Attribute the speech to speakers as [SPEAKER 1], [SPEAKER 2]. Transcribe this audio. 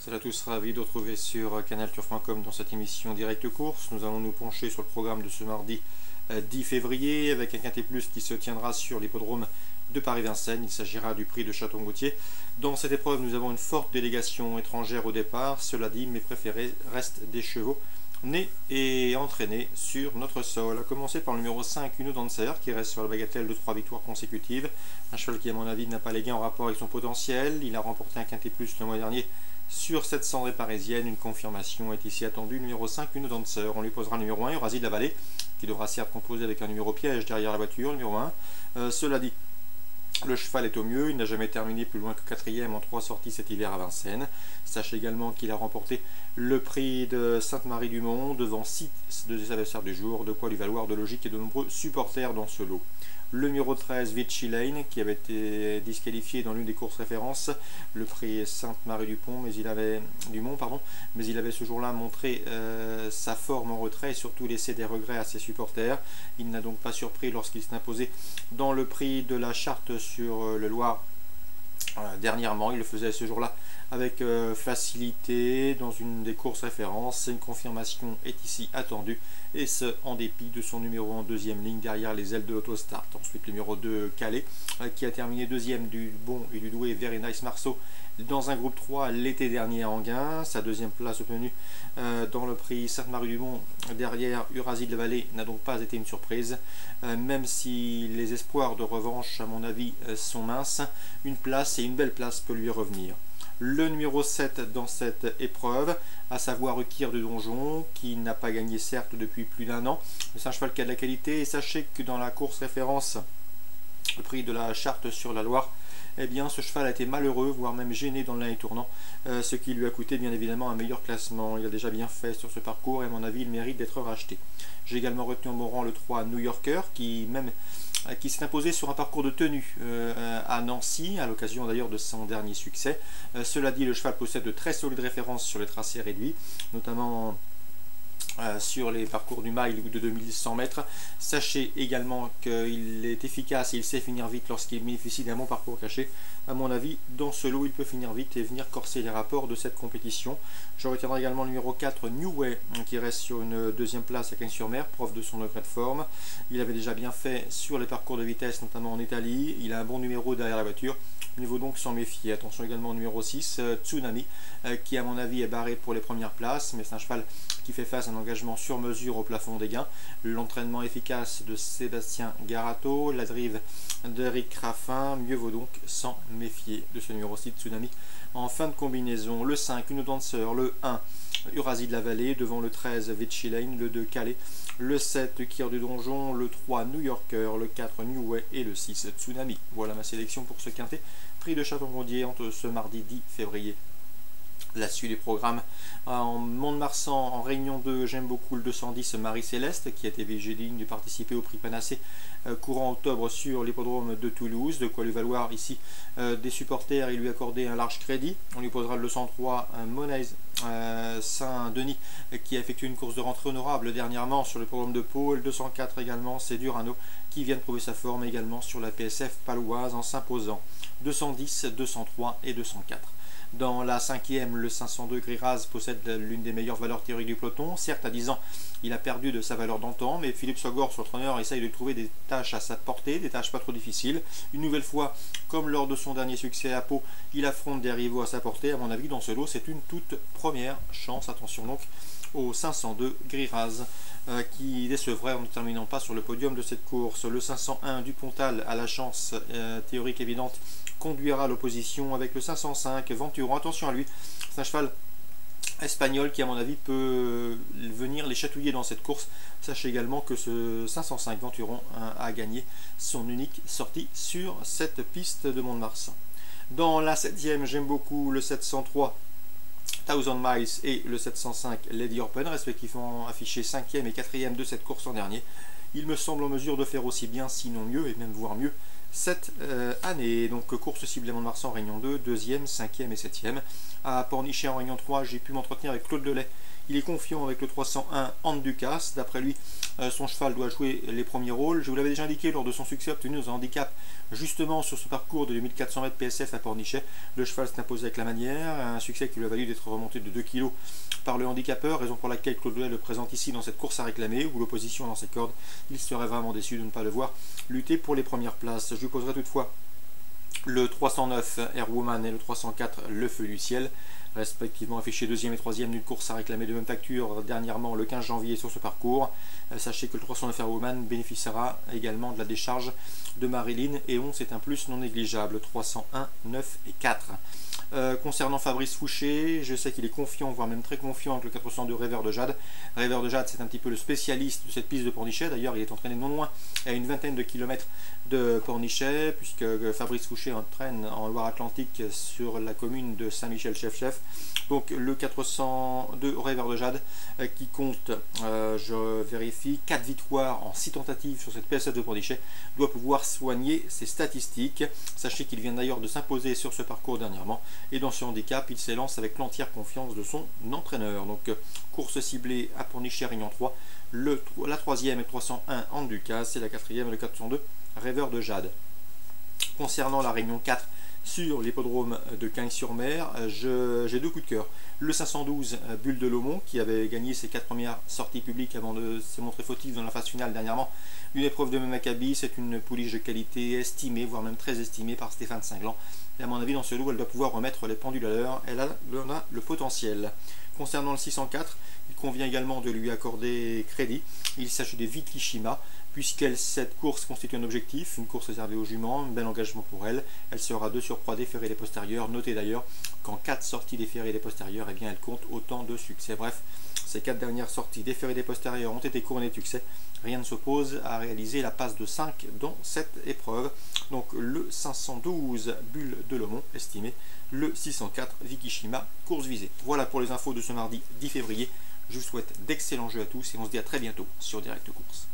[SPEAKER 1] Salut à tous, ravi de retrouver sur canalturf.com dans cette émission Direct Course. Nous allons nous pencher sur le programme de ce mardi 10 février avec un quintet plus qui se tiendra sur l'hippodrome de Paris-Vincennes. Il s'agira du prix de Château-Gautier. Dans cette épreuve, nous avons une forte délégation étrangère au départ. Cela dit, mes préférés restent des chevaux nés et entraînés sur notre sol. À commencer par le numéro 5, Uno Dancer, qui reste sur la bagatelle de 3 victoires consécutives. Un cheval qui, à mon avis, n'a pas les gains en rapport avec son potentiel. Il a remporté un quintet plus le mois dernier sur cette cendrée parisienne. Une confirmation est ici attendue. Numéro 5, Uno Dancer. On lui posera le numéro 1, Eurasie de la Vallée, qui devra certes composer avec un numéro piège derrière la voiture, numéro 1. Cela dit, le cheval est au mieux, il n'a jamais terminé plus loin que 4e en 3 sorties cet hiver à Vincennes. Sachez également qu'il a remporté le prix de Sainte-Marie-du-Mont devant 6 de ses adversaires du jour, de quoi lui valoir de logique et de nombreux supporters dans ce lot. Le numéro 13, Vichy Lane, qui avait été disqualifié dans l'une des courses références, le prix Sainte-Marie-du-Mont, mais il avait ce jour-là montré sa forme en retrait et surtout laissé des regrets à ses supporters. Il n'a donc pas surpris lorsqu'il s'est imposé dans le prix de la Charte sur le Loir dernièrement. Il le faisait ce jour-là avec facilité dans une des courses références. Une confirmation est ici attendue, et ce en dépit de son numéro en deuxième ligne derrière les ailes de l'autostart. Ensuite, le numéro 2, Calais, qui a terminé deuxième du bon et du doué Very Nice Marceau dans un groupe 3 l'été dernier à Enghien. Sa deuxième place obtenue dans le prix Sainte-Marie-du-Mont derrière Eurasie de la Vallée n'a donc pas été une surprise, même si les espoirs de revanche à mon avis sont minces. Une place, et une belle place, peut lui revenir. Le numéro 7 dans cette épreuve, à savoir Ukir de Donjon, qui n'a pas gagné certes depuis plus d'1 an. C'est un cheval qui a de la qualité, et sachez que dans la course référence, le prix de la Charte sur la Loire, eh bien ce cheval a été malheureux, voire même gêné dans le dernier tournant, ce qui lui a coûté bien évidemment un meilleur classement. Il a déjà bien fait sur ce parcours et à mon avis il mérite d'être racheté. J'ai également retenu en mon rang le 3 New Yorker, qui s'est imposé sur un parcours de tenue à Nancy, à l'occasion d'ailleurs de son dernier succès. Cela dit, le cheval possède de très solides références sur les tracés réduits, notamment sur les parcours du mile ou de 2100 mètres. Sachez également qu'il est efficace et il sait finir vite lorsqu'il bénéficie d'un bon parcours caché. À mon avis, dans ce lot, il peut finir vite et venir corser les rapports de cette compétition. Je retiendrai également le numéro 4, New Way, qui reste sur une deuxième place à Cagnes-sur-Mer, preuve de son degré de forme. Il avait déjà bien fait sur les parcours de vitesse, notamment en Italie. Il a un bon numéro derrière la voiture. Il vaut donc s'en méfier. Attention également au numéro 6, Tsunami, qui à mon avis est barré pour les premières places, mais c'est un cheval qui fait face à un engagement sur mesure au plafond des gains. L'entraînement efficace de Sébastien Garato, la drive d'Eric Raffin, mieux vaut donc s'en méfier de ce numéro 6, Tsunami. En fin de combinaison, le 5, Uno Dancer, le 1, Eurasie de la Vallée, devant le 13, Vichy Lane, le 2, Calais, le 7, Ukir du Donjon, le 3, New Yorker, le 4, New Way et le 6, Tsunami. Voilà ma sélection pour ce quintet. Prix de Château-Gautier entre ce mardi 10 février. La suite du programme en Mont-de-Marsan, en Réunion 2, j'aime beaucoup le 210 Marie-Céleste, qui a été digne de participer au prix Panacée courant octobre sur l'hippodrome de Toulouse, de quoi lui valoir ici des supporters et lui accorder un large crédit. On lui posera le 203 Monnaie Saint-Denis, qui a effectué une course de rentrée honorable dernièrement sur le programme de Pau, et le 204 également, c'est Durano, qui vient de prouver sa forme également sur la PSF paloise en s'imposant. 210, 203 et 204. Dans la 5e, le 502 Griraz possède l'une des meilleures valeurs théoriques du peloton. Certes, à 10 ans, il a perdu de sa valeur d'antan, mais Philippe Sogor, son entraîneur, essaye de trouver des tâches à sa portée, des tâches pas trop difficiles. Une nouvelle fois, comme lors de son dernier succès à Pau, il affronte des rivaux à sa portée. À mon avis, dans ce lot, c'est une toute première chance. Attention donc au 502 Griraz, qui décevrait en ne terminant pas sur le podium de cette course. Le 501 Dupontal a la chance théorique évidente, conduira l'opposition avec le 505 Venturon. Attention à lui, c'est un cheval espagnol qui à mon avis peut venir les chatouiller dans cette course. Sachez également que ce 505 Venturon a gagné son unique sortie sur cette piste de Mont-de-Marsan. Dans la 7e, j'aime beaucoup le 703 1000 Miles et le 705 Lady Orpen, respectivement affichés 5e et 4e de cette course en dernier. Il me semble en mesure de faire aussi bien, sinon mieux, et même voire mieux, cette année. Donc course ciblée Mont-de-Marsan, Réunion 2, 2e, 5e et 7e. À Pornichet en Réunion 3, j'ai pu m'entretenir avec Claude Delay, Il est confiant avec le 301 Anducas. D'après lui, son cheval doit jouer les premiers rôles. Je vous l'avais déjà indiqué lors de son succès obtenu dans un handicap, justement sur ce parcours de 2400 mètres PSF à Pornichet. Le cheval s'est imposé avec la manière, un succès qui lui a valu d'être remonté de 2 kg par le handicapeur, raison pour laquelle Claude Douet le présente ici dans cette course à réclamer, où l'opposition dans ses cordes. Il serait vraiment déçu de ne pas le voir lutter pour les premières places. Je lui poserai toutefois le 309 Airwoman et le 304 Le Feu du Ciel, respectivement affichés 2e et 3e d'une course à réclamer de même facture dernièrement le 15 janvier sur ce parcours. Sachez que le 309 Airwoman bénéficiera également de la décharge de Marilyn et 11 c'est un plus non négligeable, 301, 9 et 4. Concernant Fabrice Fouché, je sais qu'il est confiant, voire même très confiant avec le 402 Rêveur de Jade. Rêveur de Jade, c'est un petit peu le spécialiste de cette piste de Pornichet. D'ailleurs, il est entraîné non loin, à une vingtaine de kilomètres de Pornichet, puisque Fabrice Fouché entraîne en Loire-Atlantique sur la commune de Saint-Michel-Chef-Chef. Donc le 402 Rêveur de Jade qui compte, je vérifie, 4 victoires en 6 tentatives sur cette PSF de Pornichet, doit pouvoir soigner ses statistiques. Sachez qu'il vient d'ailleurs de s'imposer sur ce parcours dernièrement. Et dans ce handicap, il s'élance avec l'entière confiance de son entraîneur. Donc course ciblée à Pornichet Réunion 3, la 3e et 301 Anducas et la 4e et le 402 Rêveur de Jade. Concernant la Réunion 4 sur l'hippodrome de Cagnes-sur-Mer, j'ai 2 coups de cœur. Le 512 Bulle de Lomont qui avait gagné ses 4 premières sorties publiques avant de se montrer fautif dans la phase finale dernièrement. Une épreuve de Maccabi, c'est une pouliche de qualité estimée, voire même très estimée par Stéphane Cinglan. Et à mon avis, dans ce lot, elle doit pouvoir remettre les pendules à l'heure. Elle en a le potentiel. Concernant le 604, il convient également de lui accorder crédit. Il s'agit de Vikishima, puisqu'elle, cette course constitue un objectif, une course réservée aux juments, un bel engagement pour elle. Elle sera de surcroît déférée des postérieurs. Notez d'ailleurs qu'en 4 sorties déférées des postérieurs, eh bien, elle compte autant de succès. Bref, ces 4 dernières sorties déférées des postérieurs ont été couronnées de succès. Rien ne s'oppose à réaliser la passe de 5 dans cette épreuve. Donc le 512 Bulle de Lomont estimé, le 604 Vikishima course visée. Voilà pour les infos de ce mardi 10 février. Je vous souhaite d'excellents jeux à tous et on se dit à très bientôt sur Direct Course.